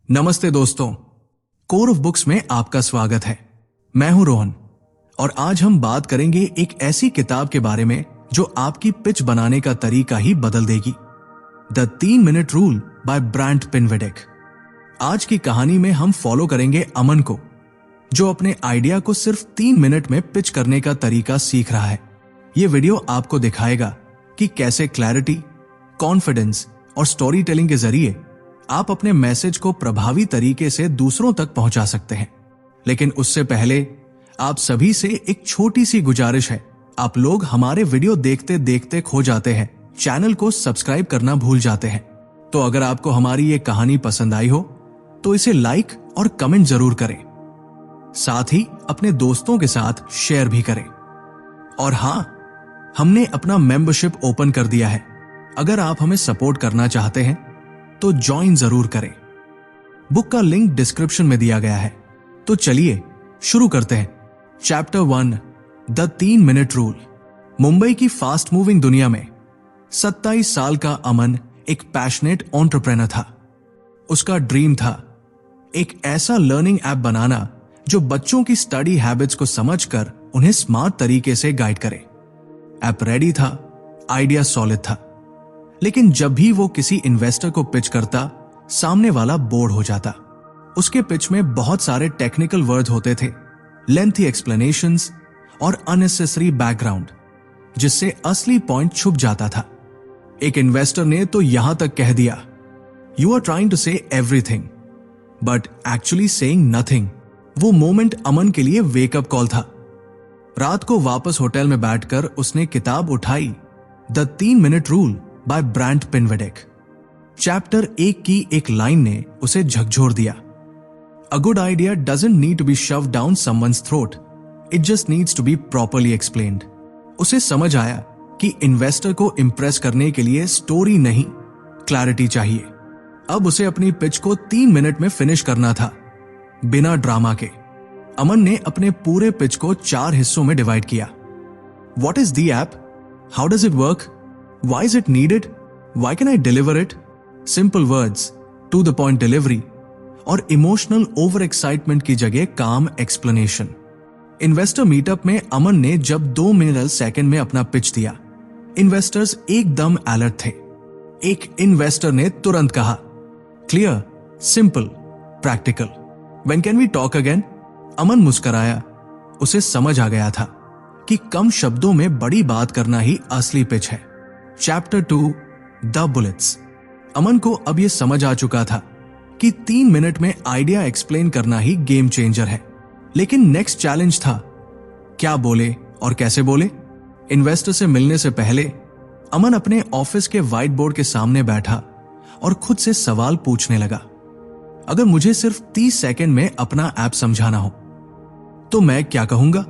नमस्ते दोस्तों, core of books में आपका स्वागत है। मैं हूं रोहन और आज हम बात करेंगे एक ऐसी किताब के बारे में जो आपकी पिच बनाने का तरीका ही बदल देगी। The 3 minute rule by Brant Pinvidic. आज की कहानी में हम फॉलो करेंगे अमन को, जो अपने आइडिया को सिर्फ 3 मिनट में पिच करने का तरीका सीख रहा है। ये वीडियो आपको दिखाएगा कि कैसे क्लैरिटी, कॉन्फिडेंस और स्टोरी टेलिंग के जरिए आप अपने मैसेज को प्रभावी तरीके से दूसरों तक पहुंचा सकते हैं। लेकिन उससे पहले आप सभी से एक छोटी सी गुजारिश है। आप लोग हमारे वीडियो देखते देखते खो जाते हैं, चैनल को सब्सक्राइब करना भूल जाते हैं। तो अगर आपको हमारी ये कहानी पसंद आई हो तो इसे लाइक और कमेंट जरूर करें, साथ ही अपने दोस्तों के साथ शेयर भी करें। और हां, हमने अपना मेंबरशिप ओपन कर दिया है। अगर आप हमें सपोर्ट करना चाहते हैं तो ज्वाइन जरूर करें। बुक का लिंक डिस्क्रिप्शन में दिया गया है। तो चलिए शुरू करते हैं। Chapter 1, the 3 minute rule. Mumbai की फास्ट मूविंग दुनिया में 27 साल का अमन एक पैशनेट एंटरप्रेन्योर था। उसका ड्रीम था एक ऐसा लर्निंग ऐप बनाना जो बच्चों की स्टडी हैबिट्स को समझकर उन्हें स्मार्ट तरीके से गाइड करे। ऐप रेडी था, आइडिया सॉलिड था, लेकिन जब भी वो किसी इन्वेस्टर को पिच करता, सामने वाला बोर्ड हो जाता। उसके पिच में बहुत सारे टेक्निकल वर्ड होते थे, लेंथी एक्सप्लेनेशंस और अननेसेसरी बैकग्राउंड, जिससे असली पॉइंट छुप जाता था। एक इन्वेस्टर ने तो यहां तक कह दिया, यू आर ट्राइंग टू से everything but actually saying nothing. वो मोमेंट अमन के लिए वेकअप कॉल था। रात को वापस होटल में बैठकर उसने किताब उठाई, the 3 minute rule by Brant Pinvidic. Chapter 1 की एक लाइन ने उसे झकझोर दिया, a good idea doesn't need to be shoved down someone's throat, it just needs to be properly explained. उसे समझ आया कि इन्वेस्टर को इंप्रेस करने के लिए स्टोरी नहीं, क्लैरिटी चाहिए। अब उसे अपनी पिच को 3 मिनट में फिनिश करना था, बिना ड्रामा के। अमन ने अपने पूरे पिच को 4 हिस्सों में डिवाइड किया। What is the app, how does it work, why is it needed, why can I deliver it, simple words, to the point delivery और इमोशनल ओवर एक्साइटमेंट की जगह काम एक्सप्लेनेशन। इन्वेस्टर मीटअप में अमन ने जब 2 मिनट सेकंड में अपना pitch दिया, इन्वेस्टर्स एकदम अलर्ट थे। एक इन्वेस्टर ने तुरंत कहा, clear, simple, practical, when can we talk again. Aman मुस्कुराया। उसे समझ आ गया था कि कम शब्दों में बड़ी बात करना ही असली पिच है। Chapter 2, the bullets. अमन को अब यह समझ आ चुका था कि 3 मिनट में आइडिया एक्सप्लेन करना ही गेम चेंजर है। लेकिन नेक्स्ट चैलेंज था, क्या बोले और कैसे बोले। इन्वेस्टर से मिलने से पहले अमन अपने ऑफिस के व्हाइट बोर्ड के सामने बैठा और खुद से सवाल पूछने लगा, अगर मुझे सिर्फ 30 सेकंड में अपना ऐप समझाना हो तो मैं क्या कहूंगा।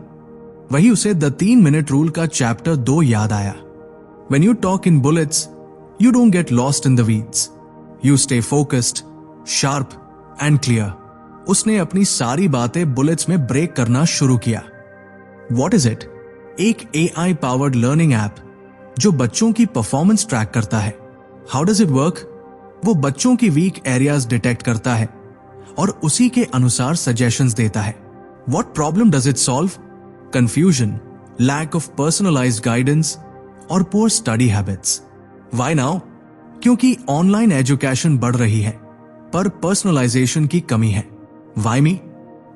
वही उसे द 3 मिनट रूल का चैप्टर 2 याद आया। When you talk in bullets, you don't get lost in the weeds. You stay focused, sharp and clear. उसने अपनी सारी बातें बुलेट्स में ब्रेक करना शुरू किया। What is it? एक AI powered learning app जो बच्चों की परफॉर्मेंस ट्रैक करता है। How does it work? वो बच्चों की वीक एरियाज डिटेक्ट करता है और उसी के अनुसार सजेशंस देता है। What problem does it solve? Confusion, lack of personalized guidance और poor study habits. Why now? क्योंकि ऑनलाइन एजुकेशन बढ़ रही है पर पर्सनलाइजेशन की कमी है। Why me?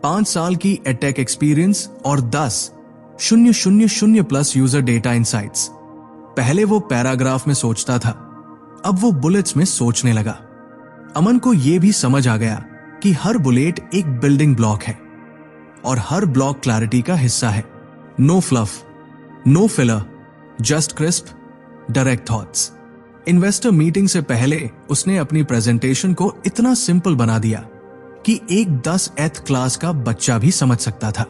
5 साल की एडटेक एक्सपीरियंस और 10,000 प्लस यूजर डेटा इनसाइट्स। पहले वो पैराग्राफ में सोचता था, अब वो बुलेट्स में सोचने लगा। अमन को यह भी समझ आ गया कि हर बुलेट एक बिल्डिंग ब्लॉक है और हर ब्लॉक क्लैरिटी का हिस्सा है। No fluff, no filler, just crisp, direct thoughts. Investor meeting से पहले उसने अपनी प्रेजेंटेशन को इतना सिंपल बना दिया कि एक 10th क्लास का बच्चा भी समझ सकता था।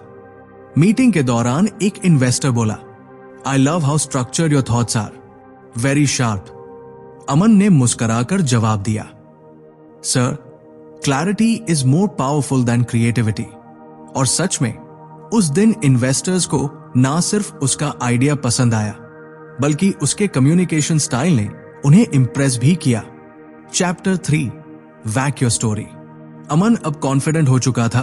मीटिंग के दौरान एक इन्वेस्टर बोला, I love how structured your thoughts are, very sharp. Aman ने मुस्कुराकर जवाब दिया, sir, clarity is more powerful than creativity. और सच में उस दिन इन्वेस्टर्स को ना सिर्फ उसका आइडिया पसंद आया बल्कि उसके कम्युनिकेशन स्टाइल ने उन्हें इंप्रेस भी किया। Chapter 3, whack your story. Aman अब कॉन्फिडेंट हो चुका था।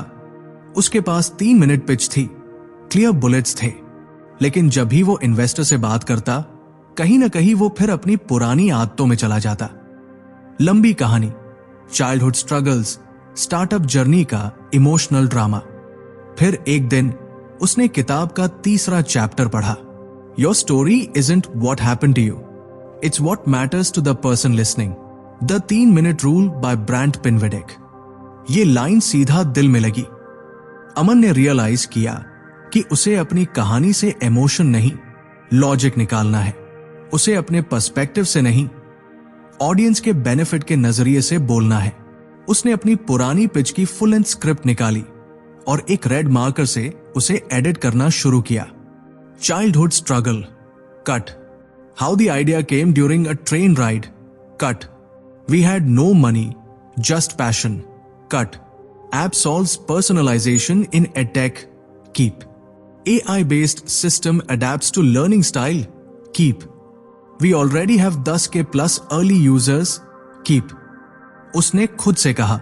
उसके पास 3 मिनट पिच थी, क्लियर बुलेट्स थे। लेकिन जब भी वो इन्वेस्टर से बात करता, कहीं ना कहीं वो फिर अपनी पुरानी आदतों में चला जाता। लंबी कहानी, चाइल्डहुड स्ट्रगल्स, स्टार्टअप जर्नी का इमोशनल ड्रामा। फिर एक दिन उसने किताब का तीसरा चैप्टर पढ़ा। Your story isn't what happened to you, it's what matters to the person listening, the 3 minute rule by Brant Pinvidic. ये लाइन सीधा दिल में लगी। अमन ने रियलाइज किया कि उसे अपनी कहानी से इमोशन नहीं, लॉजिक निकालना है। उसे अपने पर्सपेक्टिव से नहीं, ऑडियंस के बेनिफिट के नजरिए से बोलना है। उसने अपनी पुरानी पिच की फुल लेंथ स्क्रिप्ट निकाली और एक रेड मार्कर से उसे एडिट करना शुरू किया। Childhood struggle, cut. How the idea came during a train ride, cut. We had no money, just passion, cut. App solves personalization in edtech, keep. AI-based system adapts to learning style, keep. We already have 10K plus early users, keep. उसने खुद से कहा,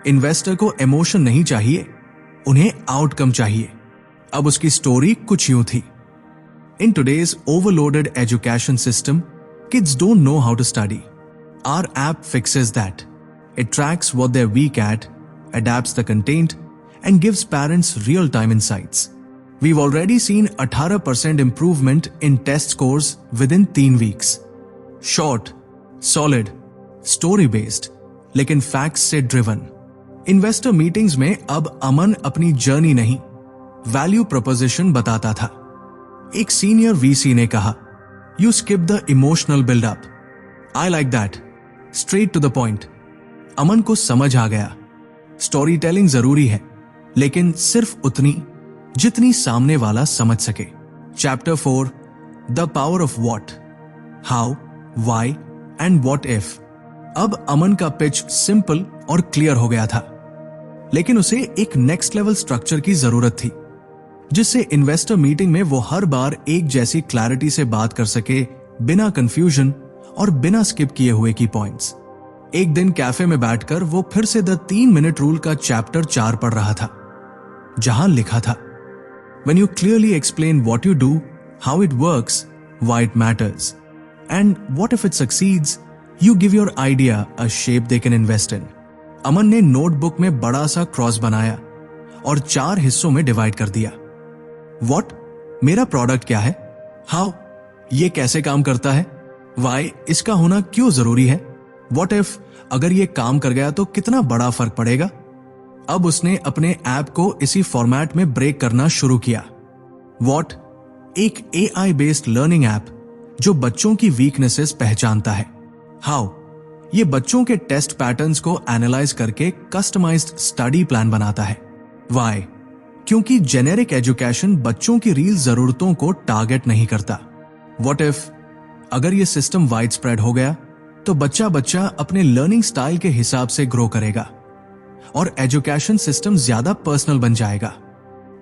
investor को emotion नहीं चाहिए, उन्हें outcome चाहिए। अब उसकी स्टोरी कुछ यूं थी। In today's overloaded education system, kids don't know how to study. Our app fixes that. It tracks what they're weak at, adapts the content, and gives parents real-time insights. We've already seen 18% improvement in test scores within 3 weeks. Short, solid, story-based, लेकिन facts से driven. Investor meetings में अब अमन अपनी journey नहीं, value proposition बताता था। एक senior VC ने कहा, You skip the emotional build-up. I like that. Straight to the point. अमन को समझ आ गया, स्टोरी टेलिंग जरूरी है, लेकिन सिर्फ उतनी जितनी सामने वाला समझ सके। Chapter 4, the power of what, how, why and what if. अब अमन का पिच सिंपल और क्लियर हो गया था, लेकिन उसे एक नेक्स्ट लेवल स्ट्रक्चर की जरूरत थी, जिससे इन्वेस्टर मीटिंग में वो हर बार एक जैसी क्लैरिटी से बात कर सके, बिना कंफ्यूजन और बिना स्किप किए हुए की पॉइंट्स। एक दिन कैफे में बैठकर वो फिर से द 3 मिनट रूल का चैप्टर 4 पढ़ रहा था, जहां लिखा था, When you clearly explain what you do, how it works, why it matters, and what if it succeeds, you give your idea a shape they can invest in. अमन ने notebook में बड़ा सा क्रॉस बनाया और 4 हिस्सों में डिवाइड कर दिया। What? मेरा प्रोडक्ट क्या है? How? ये कैसे काम करता है? Why? इसका होना क्यों जरूरी है? What if? अगर ये काम कर गया तो कितना बड़ा फर्क पड़ेगा? अब उसने अपने ऐप को इसी फॉर्मेट में ब्रेक करना शुरू किया। What? एक AI बेस्ड लर्निंग ऐप जो बच्चों की वीकनेसेस पहचानता है। How? ये बच्चों के टेस्ट पैटर्न्स को एनालाइज करके कस्टमाइज्ड स्टडी प्लान बनाता है। Why? क्योंकि जेनेरिक एजुकेशन बच्चों की रियल जरूरतों को टारगेट नहीं करता। What if? अगर ये सिस्टम वाइड स्प्रेड हो गया तो बच्चा अपने लर्निंग स्टाइल के हिसाब से ग्रो करेगा और एजुकेशन सिस्टम ज्यादा पर्सनल बन जाएगा।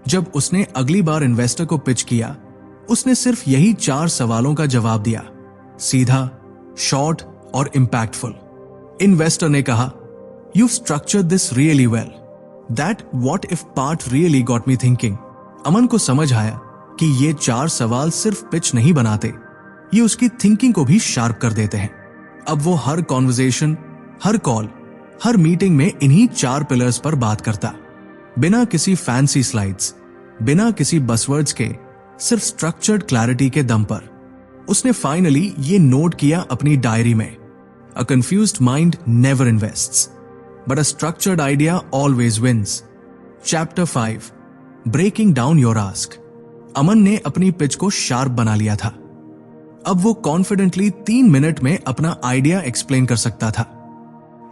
जब उसने अगली बार इन्वेस्टर को पिच किया, उसने सिर्फ यही 4 सवालों का जवाब दिया, सीधा, शॉर्ट और इंपैक्टफुल। इन्वेस्टर ने कहा, you structured this really well, that what if part really got me thinking. Aman को समझ आया कि ये 4 सवाल सिर्फ पिच नहीं बनाते, ये उसकी थिंकिंग को भी शार्प कर देते हैं। अब वो हर कॉन्वर्सेशन, हर कॉल, हर मीटिंग में इन्हीं 4 पिलर्स पर बात करता, बिना किसी फैंसी स्लाइड्स, बिना किसी बसवर्ड्स के, सिर्फ स्ट्रक्चर्ड क्लैरिटी के दम पर। उसने फाइनली ये नोट किया अपनी डायरी में, a confused mind never invests, but a structured idea always wins. Chapter 5, breaking down your ask. Aman ने अपनी पिच को शार्प बना लिया था। अब वो कॉन्फिडेंटली 3 मिनट में अपना आइडिया एक्सप्लेन कर सकता था।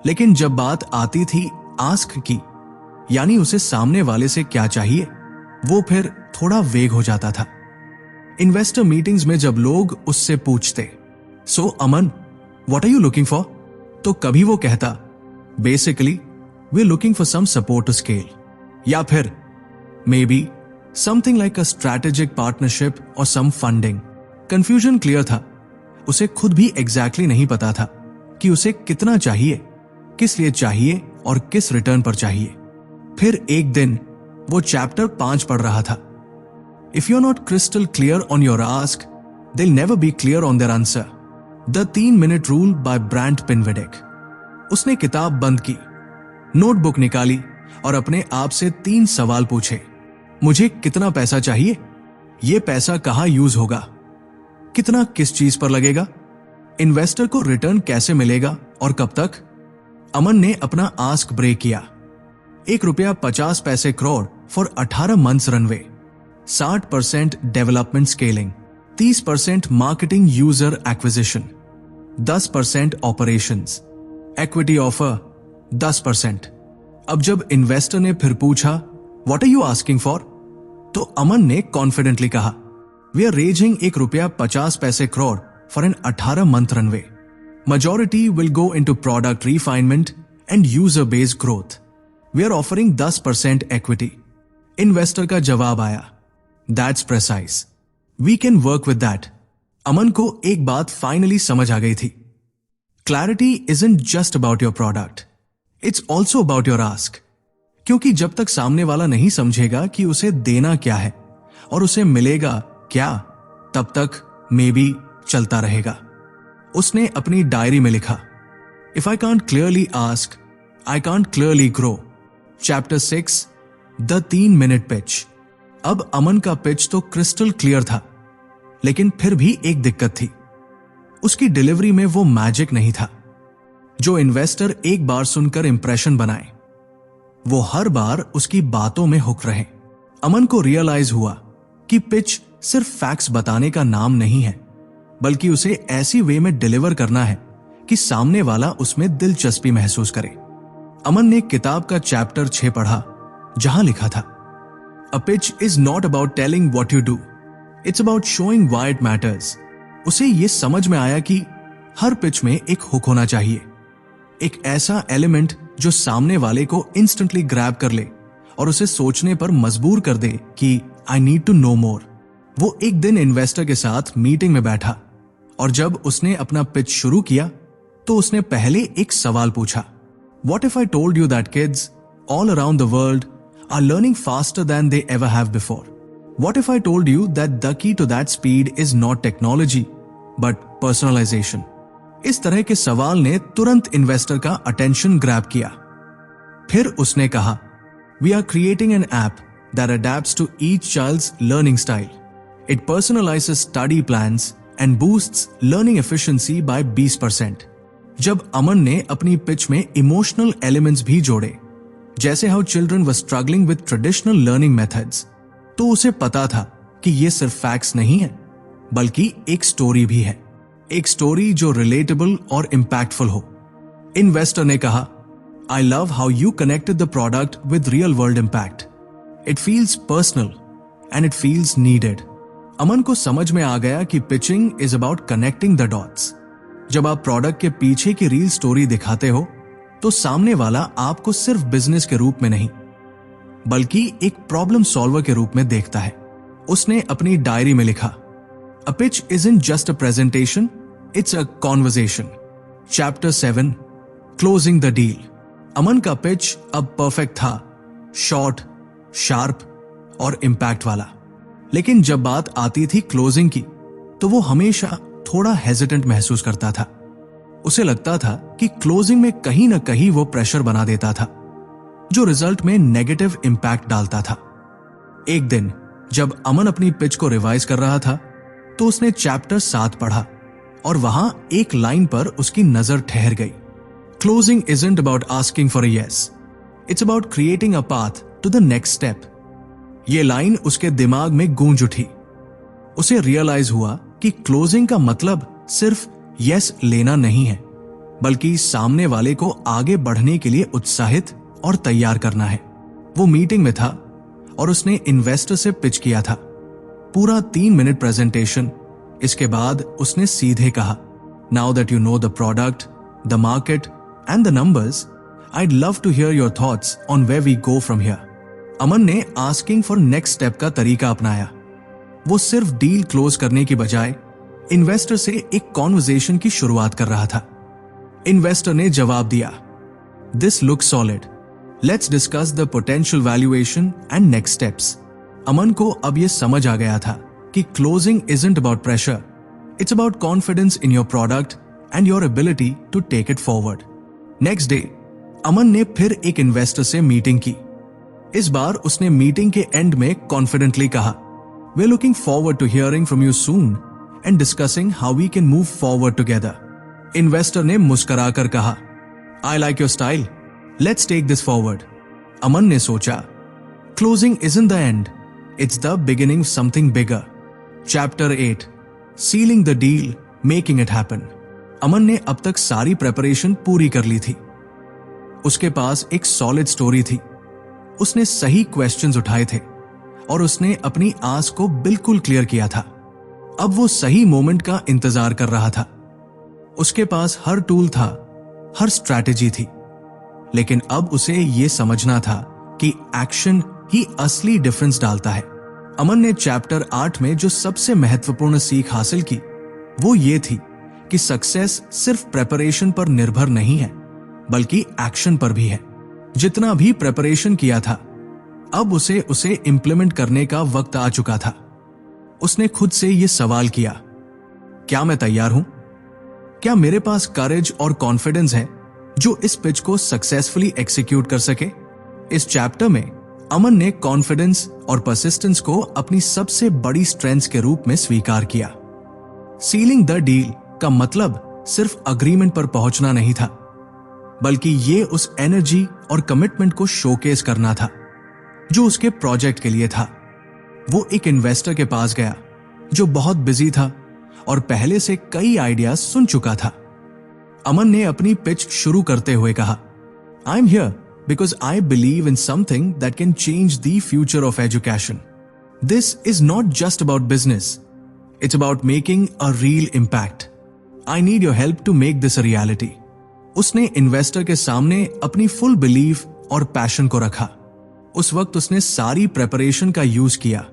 लेकिन जब बात आती थी आस्क की, यानी उसे सामने वाले से क्या चाहिए, वो फिर थोड़ा वेग हो जाता था। इन्वेस्टर मीटिंग्स में जब लोग उससे पूछते, so Aman, what are you looking for, तो कभी वो कहता, basically we are looking for some support to scale, या फिर maybe something like a strategic partnership और सम फंडिंग। कंफ्यूजन क्लियर था, उसे खुद भी एग्जैक्टली नहीं पता था कि उसे कितना चाहिए, किस लिए चाहिए और किस रिटर्न पर चाहिए। फिर एक दिन वो चैप्टर 5 पढ़ रहा था। If you are not crystal clear on your ask, they will never be clear on their answer. The three minute rule by Brant Pinvidic. उसने किताब बंद की, नोटबुक निकाली और अपने आप से 3 सवाल पूछे। मुझे कितना पैसा चाहिए? यह पैसा कहां यूज होगा? कितना किस चीज पर लगेगा? इन्वेस्टर को रिटर्न कैसे मिलेगा और कब तक? अमन ने अपना आस्क ब्रेक किया। ₹1.50 crore for 18 months runway, 60% development scaling, 30% marketing user acquisition, 10% operations, equity offer 10%। अब जब इन्वेस्टर ने फिर पूछा, what are you asking for? तो अमन ने कॉन्फिडेंटली कहा, we are raising ₹1.50 crore for an 18 month runway. Majority will go into product refinement and user base growth. We are offering 10% equity. Investor का जवाब आया, That's precise. We can work with that. अमन को एक बात finally समझ आ गई थी। Clarity isn't just about your product. It's also about your ask. क्योंकि जब तक सामने वाला नहीं समझेगा कि उसे देना क्या है और उसे मिलेगा क्या, तब तक मे बी चलता रहेगा। उसने अपनी डायरी में लिखा, if I can't clearly ask, I can't clearly grow. Chapter 6, the three minute pitch. अब अमन का पिच तो क्रिस्टल क्लियर था, लेकिन फिर भी एक दिक्कत थी। उसकी डिलीवरी में वो मैजिक नहीं था जो इन्वेस्टर एक बार सुनकर इंप्रेशन बनाए, वो हर बार उसकी बातों में हुक रहे। अमन को रियलाइज हुआ कि पिच सिर्फ फैक्ट्स बताने का नाम नहीं है, बल्कि उसे ऐसी वे में डिलीवर करना है कि सामने वाला उसमें दिलचस्पी महसूस करे। अमन ने किताब का चैप्टर 6 पढ़ा, जहां लिखा था, a pitch is not about telling what you do, it's about showing why it matters. उसे यह समझ में आया कि हर पिच में एक हुक होना चाहिए, एक ऐसा एलिमेंट जो सामने वाले को इंस्टेंटली ग्रैब कर ले और उसे सोचने पर मजबूर कर दे कि आई नीड टू नो मोर। वो एक दिन इन्वेस्टर के साथ मीटिंग में बैठा और जब उसने अपना पिच शुरू किया तो उसने पहले एक सवाल पूछा, What if I told you that kids all around the world are learning faster than they ever have before? What if I told you that the key to that speed is not technology but personalization? इस तरह के सवाल ने तुरंत investor का attention grab किया। फिर उसने कहा, We are creating an app that adapts to each child's learning style. It personalizes study plans and boosts learning efficiency by 20%. जब अमन ने अपनी पिच में इमोशनल एलिमेंट्स भी जोड़े, जैसे how children were struggling with traditional learning methods, तो उसे पता था कि ये सिर्फ फैक्ट्स नहीं है, बल्कि एक स्टोरी भी है, एक स्टोरी जो रिलेटेबल और इम्पैक्टफुल हो। इन्वेस्टर ने कहा, I love how you connected the product with real world impact. It feels personal and it feels needed. अमन को समझ में आ गया कि pitching is about connecting the dots. जब आप प्रोडक्ट के पीछे की रियल स्टोरी दिखाते हो तो सामने वाला आपको सिर्फ बिजनेस के रूप में नहीं, बल्कि एक प्रॉब्लम सॉल्वर के रूप में देखता है। उसने अपनी डायरी में लिखा, a pitch isn't just a presentation, it's a conversation. Chapter 7, closing the deal. Aman का पिच अब परफेक्ट था, शॉर्ट, शार्प और इंपैक्ट वाला। लेकिन जब बात आती थी क्लोजिंग की, तो वो हमेशा थोड़ा हेजिटेंट महसूस करता था। उसे लगता था कि क्लोजिंग में कहीं ना कहीं वो प्रेशर बना देता था, जो रिजल्ट में नेगेटिव इंपैक्ट डालता था। एक दिन जब अमन अपनी पिच को रिवाइज कर रहा था, तो उसने चैप्टर 7 पढ़ा और वहां एक लाइन पर उसकी नजर ठहर गई, closing isn't about asking for a yes, it's about creating a path to the next step. ये लाइन उसके दिमाग में गूंज उठी। उसे रियलाइज हुआ कि क्लोजिंग का मतलब सिर्फ यस लेना नहीं है, बल्कि सामने वाले को आगे बढ़ने के लिए उत्साहित और तैयार करना है। वो मीटिंग में था और उसने इन्वेस्टर से पिच किया था, पूरा 3 मिनट प्रेजेंटेशन। इसके बाद उसने सीधे कहा, now that you know the product, the market and the numbers, I'd love to hear your thoughts on where we go from here. Aman ने आस्किंग फॉर नेक्स्ट स्टेप का तरीका अपनाया। वो सिर्फ डील क्लोज करने की बजाय इन्वेस्टर से एक कॉन्वर्सेशन की शुरुआत कर रहा था। इन्वेस्टर ने जवाब दिया, This looks solid. Let's discuss the potential valuation and next steps. अमन को अब ये समझ आ गया था कि closing isn't about pressure. It's about confidence in your product and your ability to take it forward. Next day, अमन ने फिर एक इन्वेस्टर से मीटिंग की। इस बार उसने मीटिंग के एंड में कॉन्फिडेंटली कहा, We're looking forward to hearing from you soon and discussing how we can move forward together. Investor ने मुस्कुराकर कहा, I like your style. Let's take this forward. अमन ने सोचा, Closing isn't the end. It's the beginning of something bigger. Chapter 8. Sealing the deal, making it happen. अमन ने अब तक सारी preparation पूरी कर ली थी। उसके पास एक सॉलिड स्टोरी थी। उसने सही क्वेश्चंस उठाए थे और उसने अपनी आस को बिल्कुल क्लियर किया था। अब वो सही मोमेंट का इंतजार कर रहा था। उसके पास हर टूल था, हर स्ट्रैटेजी थी, लेकिन अब उसे ये समझना था कि एक्शन ही असली डिफरेंस डालता है। अमन ने चैप्टर 8 में जो सबसे महत्वपूर्ण सीख हासिल की वो ये थी कि सक्सेस सिर्फ प्रेपरेशन पर निर्भर नहीं है, बल्कि एक्शन पर भी है। जितना भी प्रेपरेशन किया था, अब उसे इंप्लीमेंट करने का वक्त आ चुका था। उसने खुद से ये सवाल किया, क्या मैं तैयार हूं? क्या मेरे पास करेज और कॉन्फिडेंस है जो इस पिच को सक्सेसफुली एग्जीक्यूट कर सके? इस चैप्टर में अमन ने कॉन्फिडेंस और परसिस्टेंस को अपनी सबसे बड़ी स्ट्रेंथ्स के रूप में स्वीकार किया। सीलिंग द डील का मतलब सिर्फ अग्रीमेंट पर पहुंचना नहीं था, बल्कि ये उस एनर्जी और कमिटमेंट को शोकेस करना था जो उसके प्रोजेक्ट के लिए था। वो एक इन्वेस्टर के पास गया जो बहुत बिजी था और पहले से कई आइडियाज सुन चुका था। अमन ने अपनी पिच शुरू करते हुए कहा, I am here because I believe in something that can change the future of education. This is not just about business. It's about making a real impact. I need your help to make this a reality. उसने investor के सामने अपनी full belief और passion को रखा। उस वक्त उसने सारी प्रेपरेशन का यूज किया,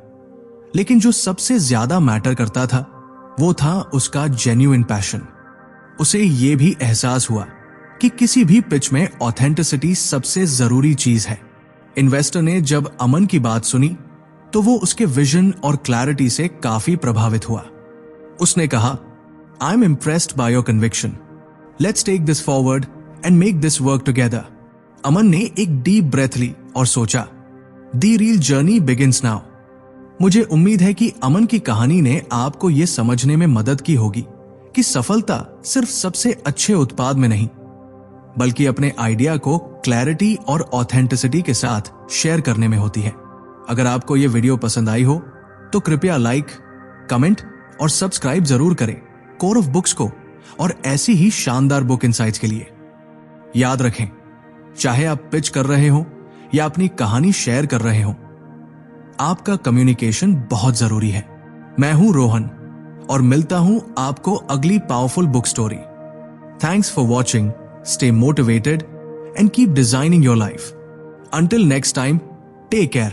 लेकिन जो सबसे ज्यादा मैटर करता था वो था उसका जेन्युइन पैशन। उसे ये भी एहसास हुआ कि किसी भी पिच में ऑथेंटिसिटी सबसे जरूरी चीज है। इन्वेस्टर ने जब अमन की बात सुनी तो वो उसके विजन और क्लैरिटी से काफी प्रभावित हुआ। उसने कहा, I am impressed by your conviction. Let's take this forward and make this work together. Aman ने एक डीप ब्रेथ ली और सोचा, the real journey begins now. मुझे उम्मीद है कि अमन की कहानी ने आपको यह समझने में मदद की होगी कि सफलता सिर्फ सबसे अच्छे उत्पाद में नहीं, बल्कि अपने आइडिया को क्लैरिटी और ऑथेंटिसिटी के साथ शेयर करने में होती है। अगर आपको यह वीडियो पसंद आई हो तो कृपया लाइक, कमेंट और सब्सक्राइब जरूर करें कोर ऑफ बुक्स को और ऐसी ही शानदार बुक इनसाइट्स के लिए। याद रखें, चाहे आप पिच कर रहे हो या अपनी कहानी शेयर कर रहे हो, आपका कम्युनिकेशन बहुत जरूरी है। मैं हूं रोहन और मिलता हूं आपको अगली powerful book story. Thanks for watching. Stay motivated and keep designing your life. Until next time, take care.